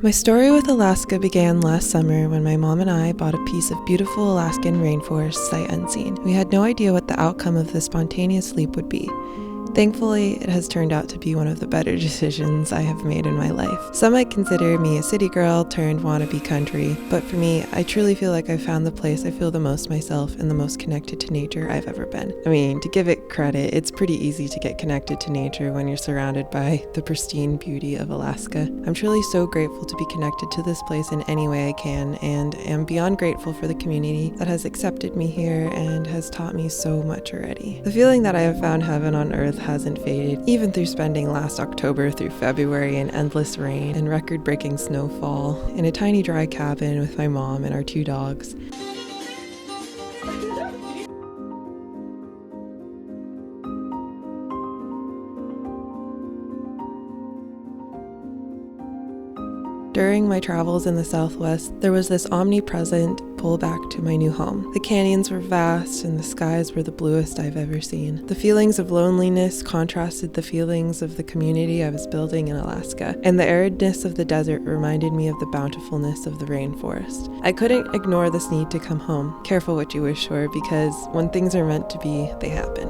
My story with Alaska began last summer when my mom and I bought a piece of beautiful Alaskan rainforest sight unseen. We had no idea what the outcome of this spontaneous leap would be. Thankfully, it has turned out to be one of the better decisions I have made in my life. Some might consider me a city girl turned wannabe country, but for me, I truly feel like I've found the place I feel the most myself and the most connected to nature I've ever been. I mean, to give it credit, it's pretty easy to get connected to nature when you're surrounded by the pristine beauty of Alaska. I'm truly so grateful to be connected to this place in any way I can, and am beyond grateful for the community that has accepted me here and has taught me so much already. The feeling that I have found heaven on earth hasn't faded, even through spending last October through February in endless rain and record-breaking snowfall in a tiny dry cabin with my mom and our 2 dogs. During my travels in the Southwest, there was this omnipresent pull back to my new home. The canyons were vast and the skies were the bluest I've ever seen. The feelings of loneliness contrasted the feelings of the community I was building in Alaska, and the aridness of the desert reminded me of the bountifulness of the rainforest. I couldn't ignore this need to come home. Careful what you wish for, because when things are meant to be, they happen.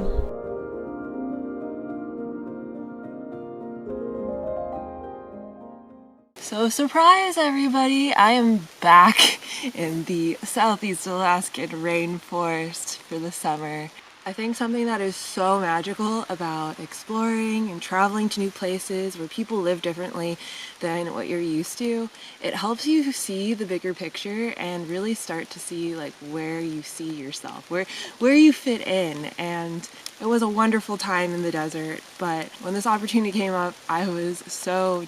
So surprise everybody, I am back in the Southeast Alaskan rainforest for the summer. I think something that is so magical about exploring and traveling to new places where people live differently than what you're used to, it helps you see the bigger picture and really start to see like where you see yourself, where you fit in. And it was a wonderful time in the desert, but when this opportunity came up, I was so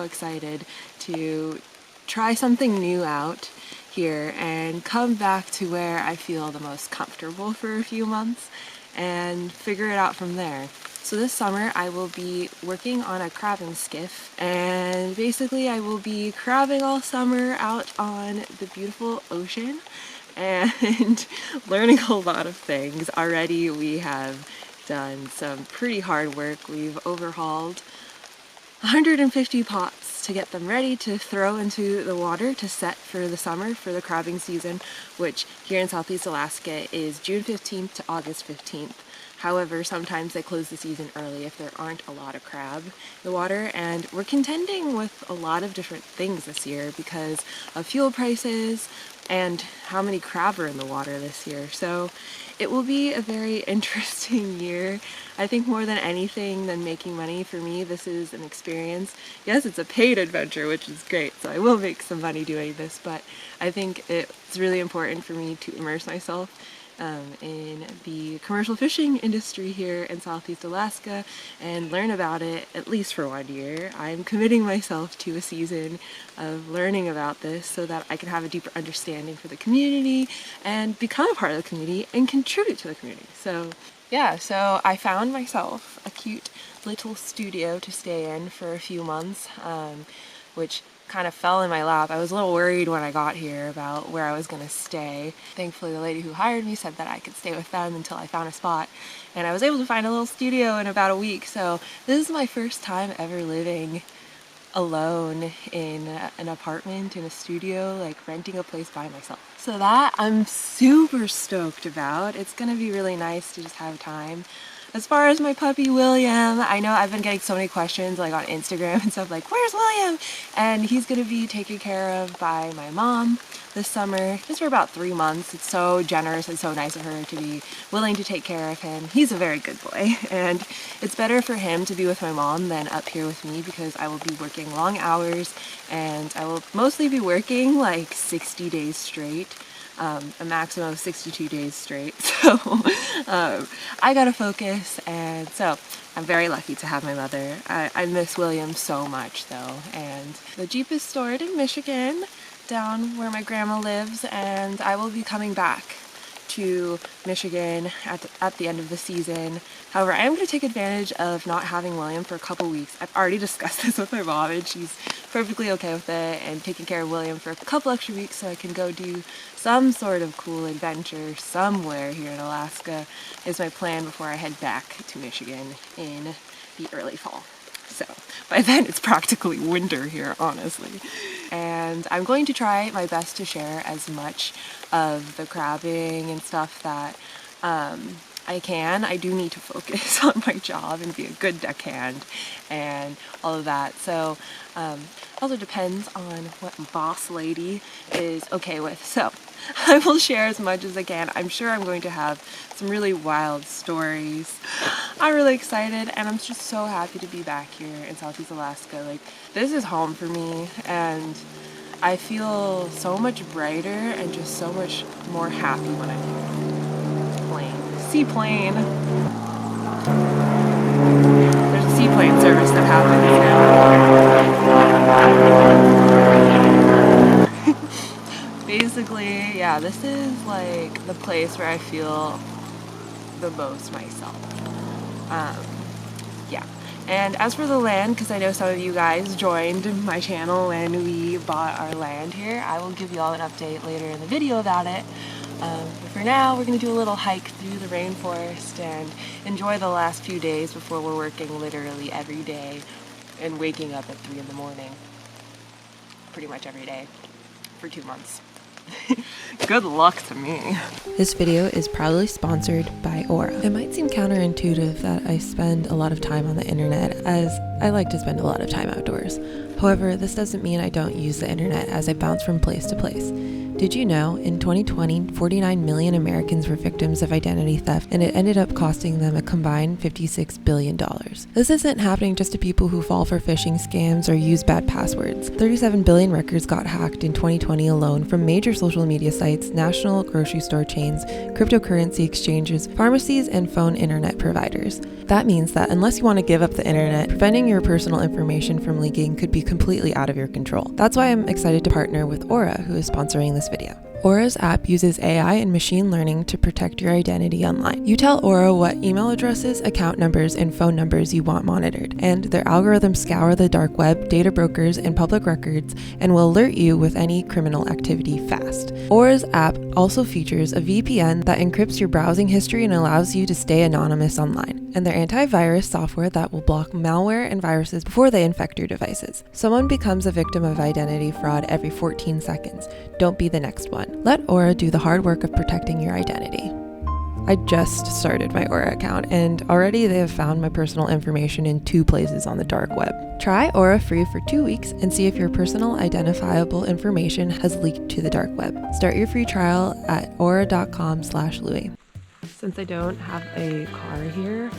excited to try something new out here and come back to where I feel the most comfortable for a few months and figure it out from there. So this summer I will be working on a crabbing skiff, and basically I will be crabbing all summer out on the beautiful ocean and learning a lot of things. Already we have done some pretty hard work. We've overhauled 150 pots to get them ready to throw into the water to set for the summer, for the crabbing season, which here in Southeast Alaska is June 15th to August 15th. However, sometimes they close the season early if there aren't a lot of crab in the water, and we're contending with a lot of different things this year because of fuel prices and how many crab are in the water this year. So it will be a very interesting year. I think more than anything than making money, for me, this is an experience. Yes, it's a paid adventure, which is great, so I will make some money doing this, but I think it's really important for me to immerse myself in the commercial fishing industry here in Southeast Alaska and learn about it at least for 1 year. I'm committing myself to a season of learning about this so that I can have a deeper understanding for the community and become a part of the community and contribute to the community. So yeah, so I found myself a cute little studio to stay in for a few months, which kind of fell in my lap. I was a little worried when I got here about where I was going to stay. Thankfully, the lady who hired me said that I could stay with them until I found a spot, and I was able to find a little studio in about a week. So this is my first time ever living alone in an apartment, in a studio, like renting a place by myself. So that I'm super stoked about. It's gonna be really nice to just have time. As far as my puppy William, I know I've been getting so many questions like on Instagram and stuff like, where's William? And he's gonna be taken care of by my mom this summer, just for about 3 months. It's so generous and so nice of her to be willing to take care of him. He's a very good boy, and it's better for him to be with my mom than up here with me because I will be working long hours and I will mostly be working like 60 days straight. A maximum of 62 days straight, so I gotta focus, and so I'm very lucky to have my mother. I miss William so much though, and the Jeep is stored in Michigan, down where my grandma lives, and I will be coming back to Michigan at the end of the season. However, I am going to take advantage of not having William for a couple weeks. I've already discussed this with my mom and she's perfectly okay with it, and taking care of William for a couple extra weeks so I can go do some sort of cool adventure somewhere here in Alaska is my plan before I head back to Michigan in the early fall. So by then it's practically winter here, honestly. And I'm going to try my best to share as much of the crabbing and stuff that I can. I do need to focus on my job and be a good deckhand and all of that. So also depends on what boss lady is okay with. So I will share as much as I can. I'm sure I'm going to have some really wild stories. I'm really excited and I'm just so happy to be back here in Southeast Alaska. Like, this is home for me and I feel so much brighter and just so much more happy when I'm here. Seaplane. There's a seaplane service that happens now. Basically, yeah, this is like the place where I feel the most myself. Yeah. And as for the land, because I know some of you guys joined my channel when we bought our land here, I will give you all an update later in the video about it. But for now, we're going to do a little hike through the rainforest and enjoy the last few days before we're working literally every day and waking up at 3 in the morning. Pretty much every day for 2 months. Good luck to me. This video is proudly sponsored by Aura. It might seem counterintuitive that I spend a lot of time on the internet, as I like to spend a lot of time outdoors. However, this doesn't mean I don't use the internet as I bounce from place to place. Did you know, in 2020, 49 million Americans were victims of identity theft, and it ended up costing them a combined $56 billion. This isn't happening just to people who fall for phishing scams or use bad passwords. 37 billion records got hacked in 2020 alone from major social media sites, national grocery store chains, cryptocurrency exchanges, pharmacies, and phone internet providers. That means that unless you want to give up the internet, preventing your personal information from leaking could be completely out of your control. That's why I'm excited to partner with Aura, who is sponsoring this video. Aura's app uses AI and machine learning to protect your identity online. You tell Aura what email addresses, account numbers, and phone numbers you want monitored, and their algorithms scour the dark web, data brokers, and public records, and will alert you with any criminal activity fast. Aura's app also features a VPN that encrypts your browsing history and allows you to stay anonymous online, and their antivirus software that will block malware and viruses before they infect your devices. Someone becomes a victim of identity fraud every 14 seconds. Don't be the next one. Let Aura do the hard work of protecting your identity. I just started my Aura account and already they have found my personal information in 2 places on the dark web. Try Aura free for 2 weeks and see if your personal identifiable information has leaked to the dark web. Start your free trial at aura.com/Loui. Since I don't have a car here,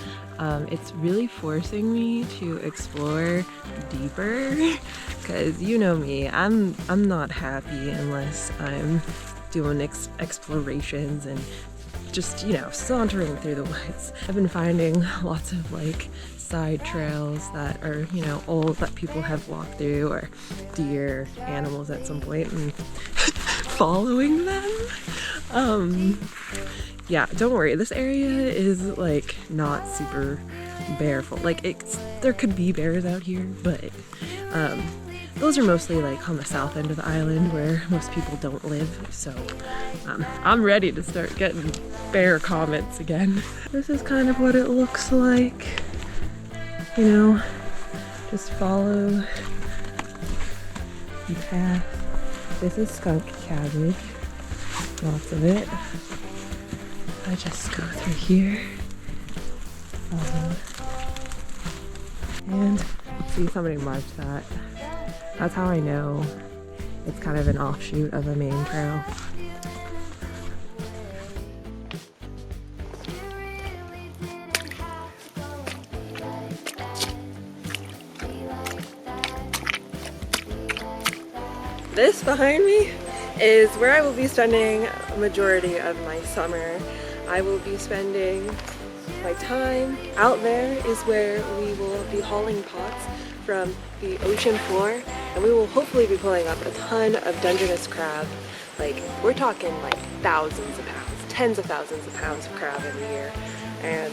it's really forcing me to explore deeper because you know me, I'm not happy unless I'm doing explorations and just, you know, sauntering through the woods. I've been finding lots of like side trails that are, you know, old that people have walked through, or deer, animals at some point, and following them. Yeah, don't worry, this area is like not super bearful. Like there could be bears out here, but those are mostly like on the south end of the island where most people don't live. So I'm ready to start getting bear comments again. This is kind of what it looks like. You know, just follow the path. This is skunk cabbage, lots of it. I just go through here, and see, somebody marked that. That's how I know it's kind of an offshoot of the main trail. This behind me is where I will be spending a majority of my summer. I will be spending my time out there. Is where we will be hauling pots from the ocean floor, and we will hopefully be pulling up a ton of Dungeness crab. Like, we're talking like thousands of pounds, tens of thousands of pounds of crab every year. And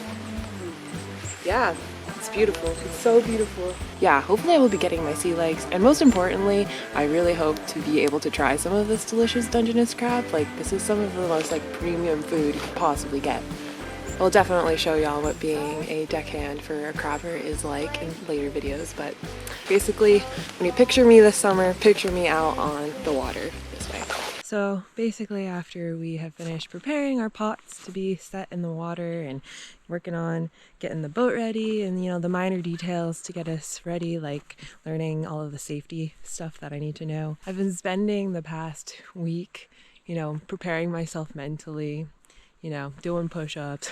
yeah, it's beautiful. It's so beautiful. Yeah, hopefully I will be getting my sea legs, and most importantly, I really hope to be able to try some of this delicious Dungeness crab. Like, this is some of the most like premium food you could possibly get. I'll definitely show y'all what being a deckhand for a crabber is like in later videos, but basically when you picture me this summer, picture me out on the water this way. So basically after we have finished preparing our pots to be set in the water and working on getting the boat ready and, you know, the minor details to get us ready, like learning all of the safety stuff that I need to know, I've been spending the past week, you know, preparing myself mentally, you know, doing push-ups,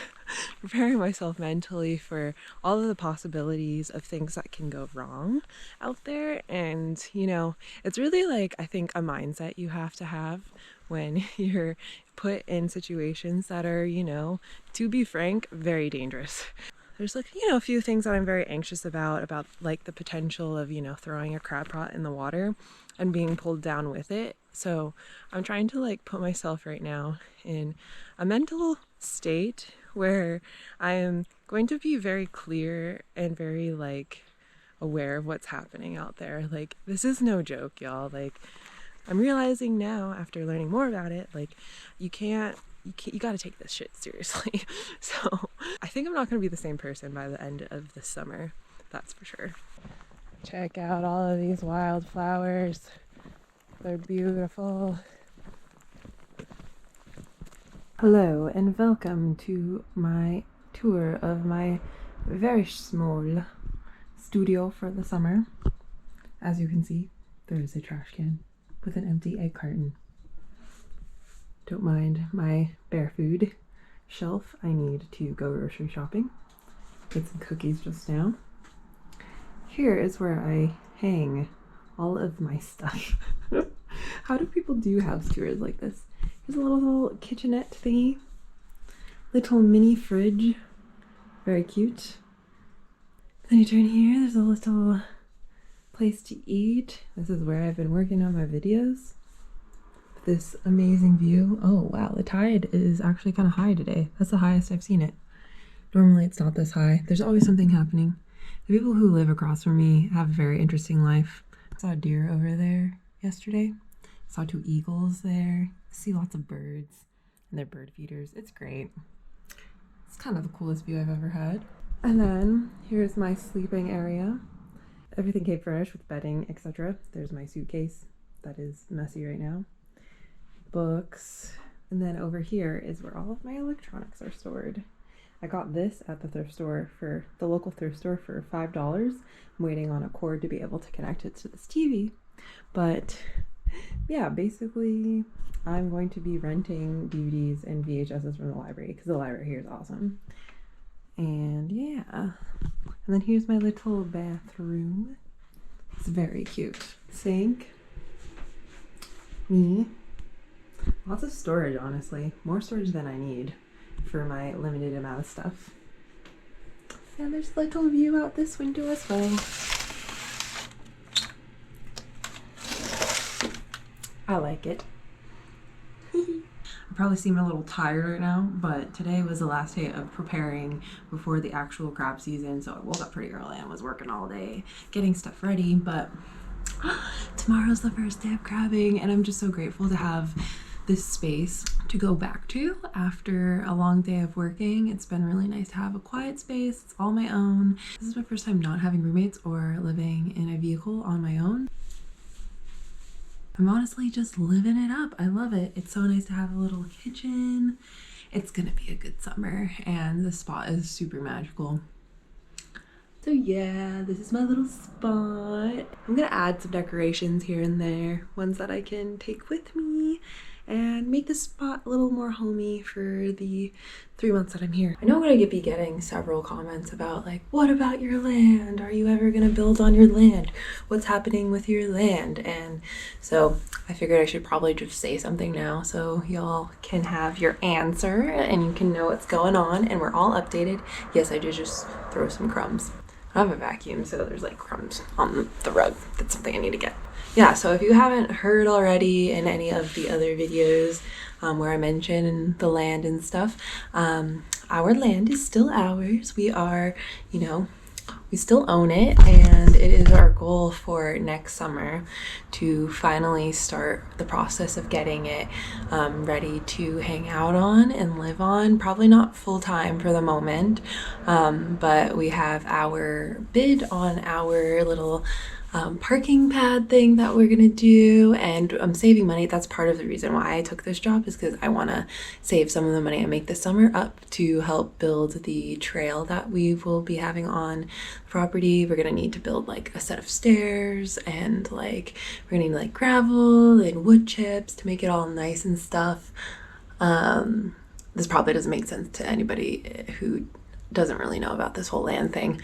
preparing myself mentally for all of the possibilities of things that can go wrong out there. And, you know, it's really like, I think, a mindset you have to have when you're put in situations that are, you know, to be frank, very dangerous. There's like, you know, a few things that I'm very anxious about like the potential of, you know, throwing a crab pot in the water and being pulled down with it. So I'm trying to like put myself right now in a mental state where I am going to be very clear and very like aware of what's happening out there. Like, this is no joke, y'all. Like, I'm realizing now after learning more about it, like you got to take this shit seriously. So I think I'm not going to be the same person by the end of the summer. That's for sure. Check out all of these wildflowers. They're beautiful. Hello and welcome to my tour of my very small studio for the summer. As you can see, there is a trash can with an empty egg carton. Don't mind my bear food shelf. I need to go grocery shopping. Get some cookies just now. Here is where I hang all of my stuff. How do people do house tours like this? Here's a little kitchenette thingy. Little mini fridge. Very cute. Then you turn here, there's a little place to eat. This is where I've been working on my videos. This amazing view. Oh wow, the tide is actually kind of high today. That's the highest I've seen it. Normally it's not this high. There's always something happening. The people who live across from me have a very interesting life. I saw a deer over there yesterday. I saw 2 eagles there. I see lots of birds and they're bird feeders. It's great. It's kind of the coolest view I've ever had. And then here's my sleeping area. Everything came furnished with bedding, etc. There's my suitcase that is messy right now. Books. And then over here is where all of my electronics are stored. I got this at the thrift store, for the local thrift store, for $5. I'm waiting on a cord to be able to connect it to this TV. But yeah, basically I'm going to be renting DVDs and VHSs from the library because the library here is awesome. And yeah, and then here's my little bathroom. It's very cute. Sink. Me. Lots of storage, honestly. More storage than I need for my limited amount of stuff. And there's a little view out this window as well. I like it. I probably seem a little tired right now, but today was the last day of preparing before the actual crab season, so I woke up pretty early and was working all day getting stuff ready. But tomorrow's the first day of crabbing, and I'm just so grateful to have this space to go back to after a long day of working. It's been really nice to have a quiet space. It's all my own. This is my first time not having roommates or living in a vehicle on my own. I'm honestly just living it up. I love it. It's so nice to have a little kitchen. It's gonna be a good summer and the spot is super magical. So yeah, this is my little spot. I'm gonna add some decorations here and there, ones that I can take with me and make this spot a little more homey for the 3 months that I'm here. I know I'm gonna be getting several comments about like, what about your land? Are you ever gonna build on your land? What's happening with your land? And so I figured I should probably just say something now so y'all can have your answer and you can know what's going on and we're all updated. Yes, I did just throw some crumbs. I have a vacuum, so there's like crumbs on the rug. That's something I need to get. Yeah, so if you haven't heard already in any of the other videos where I mention the land and stuff, our land is still ours. We are, you know, we still own it, and it is our goal for next summer to finally start the process of getting it ready to hang out on and live on. Probably not full time for the moment, but we have our bid on our little parking pad thing that we're gonna do, and I'm saving money. That's part of the reason why I took this job, is because I want to save some of the money I make this summer up to help build the trail that we will be having on the property. We're gonna need to build like a set of stairs, and like we're gonna need like gravel and wood chips to make it all nice and stuff. This probably doesn't make sense to anybody who doesn't really know about this whole land thing.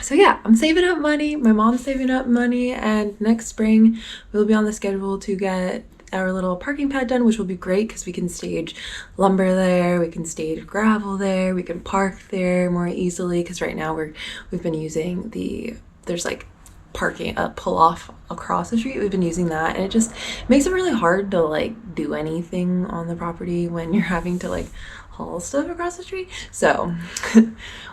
So yeah, I'm saving up money, my mom's saving up money, and next spring we'll be on the schedule to get our little parking pad done, which will be great because we can stage lumber there, we can stage gravel there, we can park there more easily, because right now we've been using there's like parking pull off across the street. We've been using that, and it just makes it really hard to like do anything on the property when you're having to like haul stuff across the street. So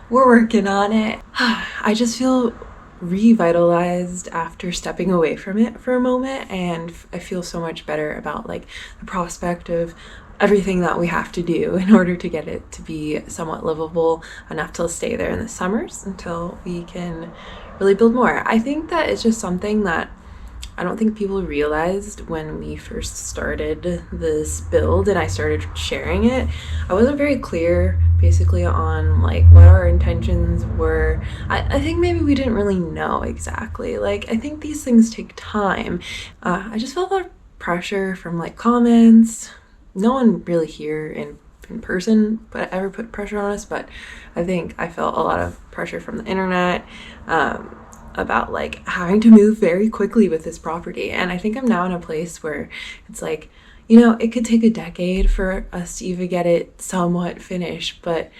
we're working on it. I just feel revitalized after stepping away from it for a moment, and I feel so much better about like the prospect of everything that we have to do in order to get it to be somewhat livable enough to stay there in the summers until we can really build more. I think that it's just something that I don't think people realized when we first started this build and I started sharing it. I wasn't very clear basically on like what our intentions were. I think maybe we didn't really know exactly. Like, I think these things take time. I just felt a lot of pressure from like comments. No one really here in person but ever put pressure on us, but I think I felt a lot of pressure from the internet about like having to move very quickly with this property. And I think I'm now in a place where it's like, you know, it could take a decade for us to even get it somewhat finished, but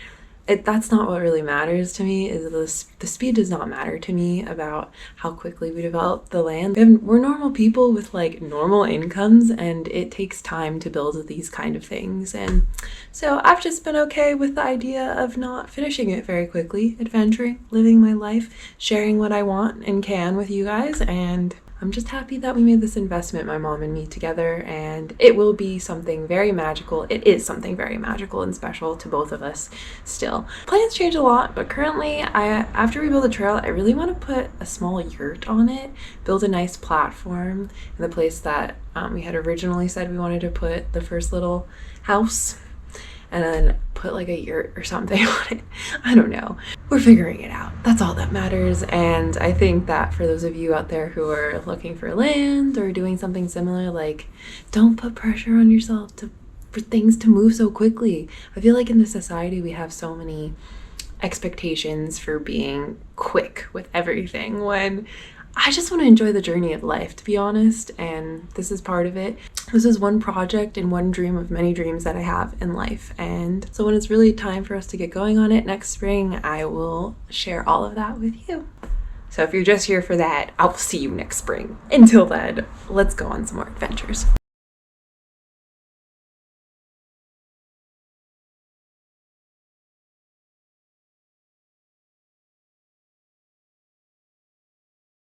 that's not what really matters to me. Is the speed does not matter to me about how quickly we develop the land. We're normal people with like normal incomes, and it takes time to build these kind of things. And so I've just been okay with the idea of not finishing it very quickly, adventuring, living my life, sharing what I want and can with you guys. And I'm just happy that we made this investment, my mom and me together, and it will be something very magical. It is something very magical and special to both of us still. Plans change a lot, but currently, after we build a trail, I really want to put a small yurt on it, build a nice platform in the place that we had originally said we wanted to put the first little house, and then put like a yurt or something on it. I don't know. We're figuring it out. That's all that matters. And I think that for those of you out there who are looking for land or doing something similar, like, don't put pressure on yourself for things to move so quickly. I feel like in this society we have so many expectations for being quick with everything, when I just want to enjoy the journey of life, to be honest, and this is part of it. This is one project and one dream of many dreams that I have in life, and so when it's really time for us to get going on it next spring, I will share all of that with you. So if you're just here for that, I'll see you next spring. Until then, let's go on some more adventures.